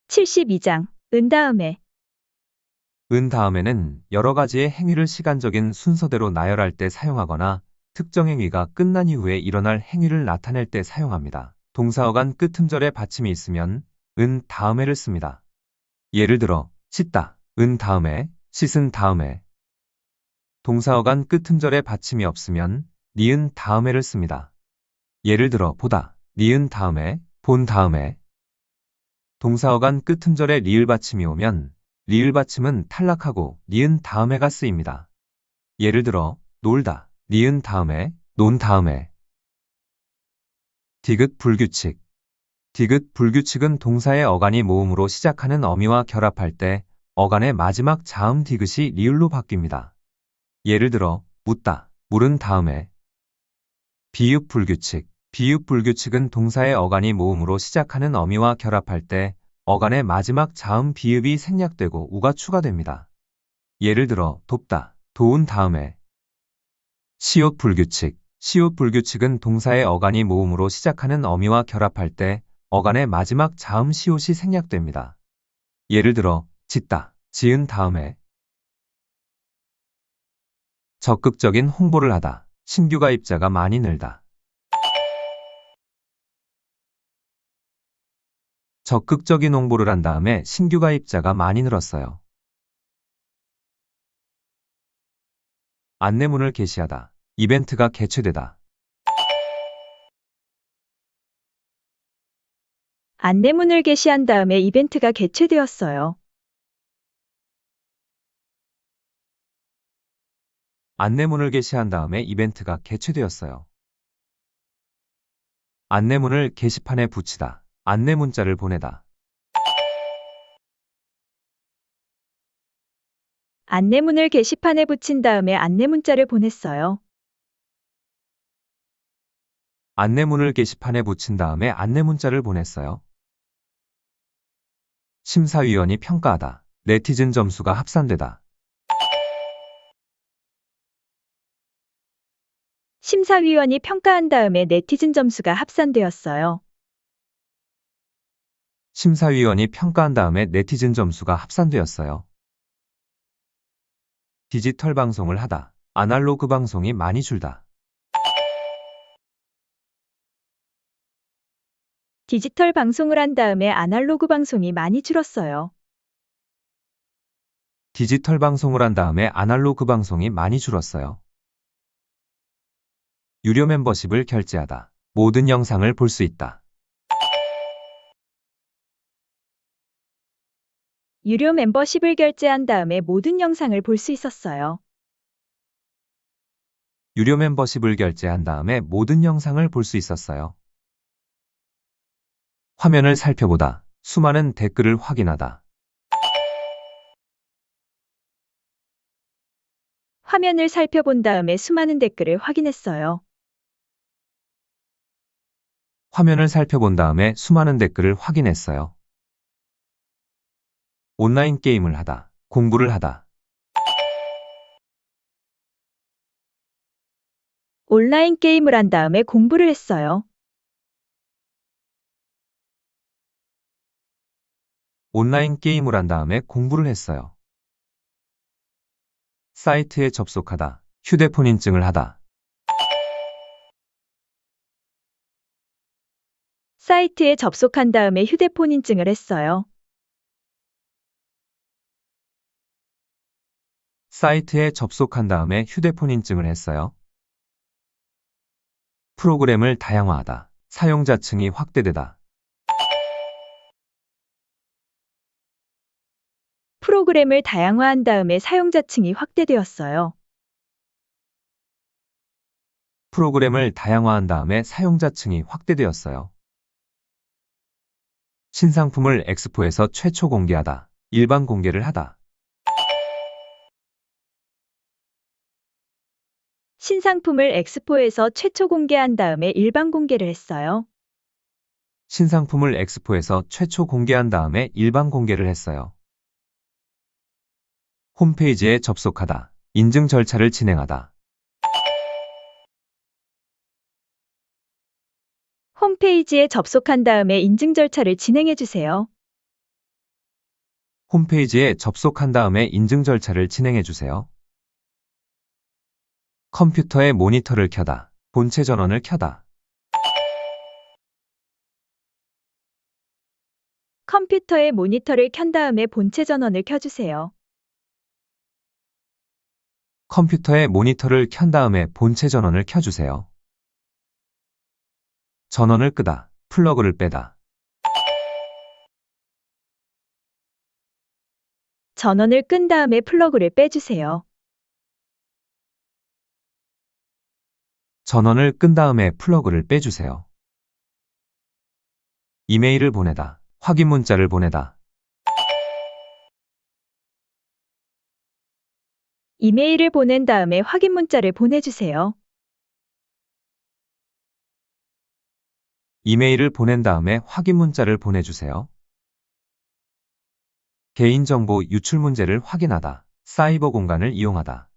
(72장) 은 다음에 은 다음에는 여러 가지의 행위를 시간적인 순서대로 나열할 때 사용하거나 특정 행위가 끝난 이후에 일어날 행위를 나타낼 때 사용합니다. 동사어간 끝음절에 받침이 있으면 은 다음에를 씁니다. 예를 들어 씻다, 은 다음에, 씻은 다음에. 동사어간 끝음절에 받침이 없으면 니은 다음에를 씁니다. 예를 들어 보다, 니은 다음에, 본 다음에. 동사어간 끝음절에 리을 받침이 오면 리을 받침은 탈락하고 니은 다음에가 쓰입니다. 예를 들어 놀다, 니은 다음에, 논 다음에. 디귿 불규칙. 디귿 불규칙은 동사의 어간이 모음으로 시작하는 어미와 결합할 때 어간의 마지막 자음 디귿이 리을로 바뀝니다. 예를 들어 묻다, 물은 다음에. 비읍 불규칙. 비읍 불규칙은 동사의 어간이 모음으로 시작하는 어미와 결합할 때 어간의 마지막 자음 비읍이 생략되고 우가 추가됩니다. 예를 들어 돕다, 도운 다음에. 시옷 불규칙. 시옷 불규칙은 동사의 어간이 모음으로 시작하는 어미와 결합할 때 어간의 마지막 자음 시옷이 생략됩니다. 예를 들어 짓다, 지은 다음에. 적극적인 홍보를 하다. 신규 가입자가 많이 늘다. 적극적인 홍보를 한 다음에 신규 가입자가 많이 늘었어요. 안내문을 게시하다. 이벤트가 개최되다. 안내문을 게시한 다음에 이벤트가 개최되었어요. 안내문을 게시한 다음에 이벤트가 개최되었어요. 안내문을 게시판에 붙이다. 안내 문자를 보내다. 안내문을 게시판에 붙인 다음에 안내 문자를 보냈어요. 안내문을 게시판에 붙인 다음에 안내 문자를 보냈어요. 심사위원이 평가하다. 네티즌 점수가 합산되다. 심사위원이 평가한 다음에 네티즌 점수가 합산되었어요. 심사위원이 평가한 다음에 네티즌 점수가 합산되었어요. 디지털 방송을 하다. 아날로그 방송이 많이 줄다. 디지털 방송을 한 다음에 아날로그 방송이 많이 줄었어요. 디지털 방송을 한 다음에 아날로그 방송이 많이 줄었어요. 유료 멤버십을 결제하다. 모든 영상을 볼 수 있다. 유료 멤버십을 결제한 다음에 모든 영상을 볼 수 있었어요. 유료 멤버십을 결제한 다음에 모든 영상을 볼 수 있었어요. 화면을 살펴보다. 수많은 댓글을 확인하다. 화면을 살펴본 다음에 수많은 댓글을 확인했어요. 화면을 살펴본 다음에 수많은 댓글을 확인했어요. 온라인 게임을 하다. 공부를 하다. 온라인 게임을 한 다음에 공부를 했어요. 온라인 게임을 한 다음에 공부를 했어요. 사이트에 접속하다. 휴대폰 인증을 하다. 사이트에 접속한 다음에 휴대폰 인증을 했어요. 사이트에 접속한 다음에 휴대폰 인증을 했어요. 프로그램을 다양화하다. 사용자층이 확대되다. 프로그램을 다양화한 다음에 사용자층이 확대되었어요. 프로그램을 다양화한 다음에 사용자층이 확대되었어요. 신상품을 엑스포에서 최초 공개하다. 일반 공개를 하다. 신상품을 엑스포에서 최초 공개한 다음에 일반 공개를 했어요. 신상품을 엑스포에서 최초 공개한 다음에 일반 공개를 했어요. 홈페이지에 접속하다. 인증 절차를 진행하다. 홈페이지에 접속한 다음에 인증 절차를 진행해 주세요. 홈페이지에 접속한 다음에 인증 절차를 진행해 주세요. 컴퓨터의 모니터를 켜다. 본체 전원을 켜다. 컴퓨터의 모니터를 켠 다음에 본체 전원을 켜주세요. 컴퓨터의 모니터를 켠 다음에 본체 전원을 켜주세요. 전원을 끄다. 플러그를 빼다. 전원을 끈 다음에 플러그를 빼주세요. 전원을 끈 다음에 플러그를 빼주세요. 이메일을 보내다. 확인 문자를 보내다. 이메일을 보낸 다음에 확인 문자를 보내주세요. 이메일을 보낸 다음에 확인 문자를 보내주세요. 개인정보 유출 문제를 확인하다. 사이버 공간을 이용하다.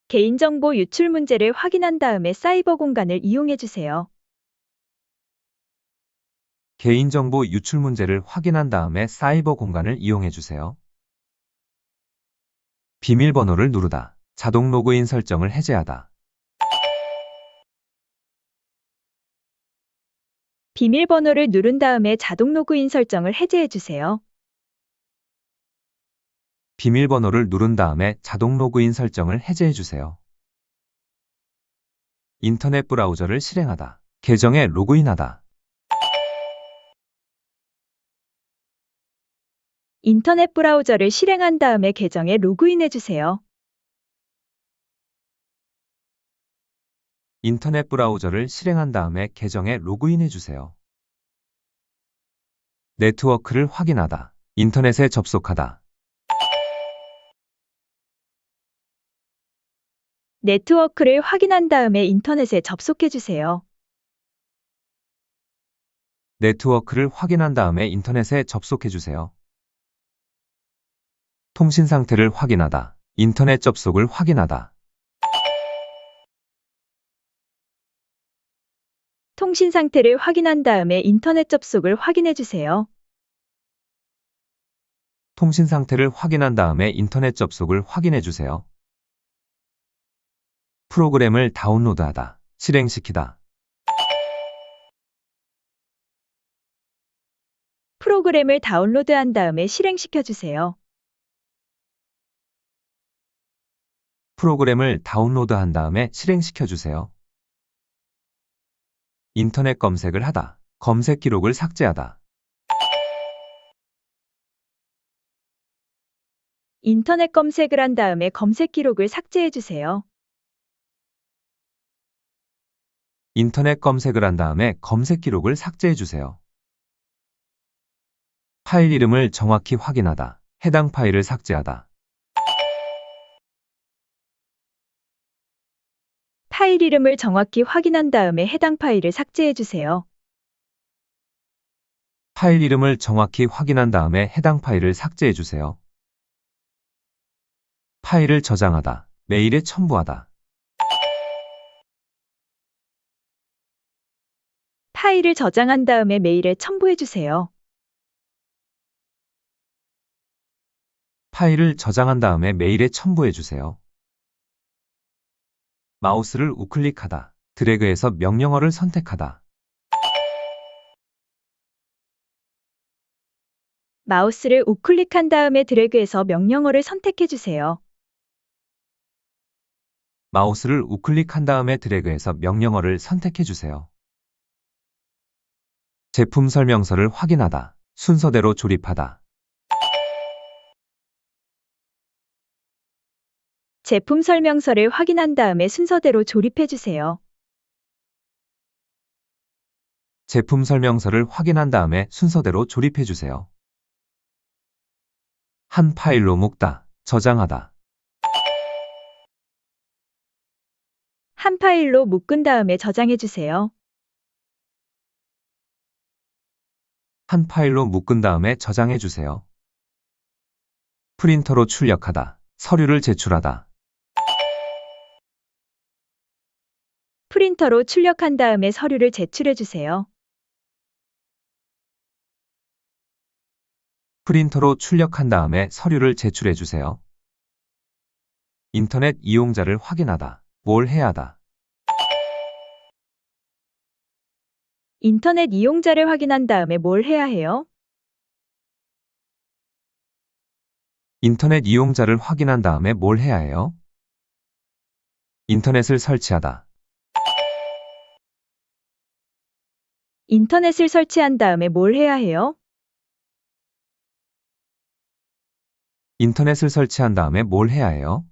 개인정보 유출 문제를 확인한 다음에 사이버 공간을 이용해 주세요. 개인정보 유출 문제를 확인한 다음에 사이버 공간을 이용해 주세요. 비밀번호를 누르다. 자동 로그인 설정을 해제하다. 비밀번호를 누른 다음에 자동 로그인 설정을 해제해 주세요. 비밀번호를 누른 다음에 자동 로그인 설정을 해제해 주세요. 인터넷 브라우저를 실행하다. 계정에 로그인하다. 인터넷 브라우저를 실행한 다음에 계정에 로그인해 주세요. 인터넷 브라우저를 실행한 다음에 계정에 로그인해 주세요. 네트워크를 확인하다. 인터넷에 접속하다. 네트워크를 확인한 다음에 인터넷에 접속해 주세요. 네트워크를 확인한 다음에 인터넷에 접속해 주세요. 통신 상태를 확인하다. 인터넷 접속을 확인하다. 통신 상태를 확인한 다음에 인터넷 접속을 확인해 주세요. 통신 상태를 확인한 다음에 인터넷 접속을 확인해 주세요. 프로그램을 다운로드하다. 실행시키다. 프로그램을 다운로드한 다음에 실행시켜 주세요. 프로그램을 다운로드한 다음에 실행시켜 주세요. 인터넷 검색을 하다. 검색 기록을 삭제하다. 인터넷 검색을 한 다음에 검색 기록을 삭제해 주세요. 인터넷 검색을 한 다음에 검색 기록을 삭제해 주세요. 파일 이름을 정확히 확인하다. 해당 파일을 삭제하다. 파일 이름을 정확히 확인한 다음에 해당 파일을 삭제해 주세요. 파일 이름을 정확히 확인한 다음에 해당 파일을 삭제해 주세요. 파일을 저장하다. 메일에 첨부하다. 파일을 저장한 다음에 메일에 첨부해 주세요. 파일을 저장한 다음에 메일에 첨부해 주세요. 마우스를 우클릭하다. 드래그해서 명령어를 선택하다. 마우스를 우클릭한 다음에 드래그해서 명령어를 선택해 주세요. 마우스를 우클릭한 다음에 드래그해서 명령어를 선택해 주세요. 제품 설명서를 확인하다. 순서대로 조립하다. 제품 설명서를 확인한 다음에 순서대로 조립해 주세요. 제품 설명서를 확인한 다음에 순서대로 조립해 주세요. 한 파일로 묶다. 저장하다. 한 파일로 묶은 다음에 저장해 주세요. 한 파일로 묶은 다음에 저장해 주세요. 프린터로 출력하다. 서류를 제출하다. 프린터로 출력한 다음에 서류를 제출해 주세요. 프린터로 출력한 다음에 서류를 제출해 주세요. 인터넷 이용자를 확인하다. 뭘 해야 하다. 인터넷 이용자를 확인한 다음에 뭘 해야 해요? 인터넷 이용자를 확인한 다음에 뭘 해야 해요? 인터넷을 설치하다. 인터넷을 설치한 다음에 뭘 해야 해요? 인터넷을 설치한 다음에 뭘 해야 해요?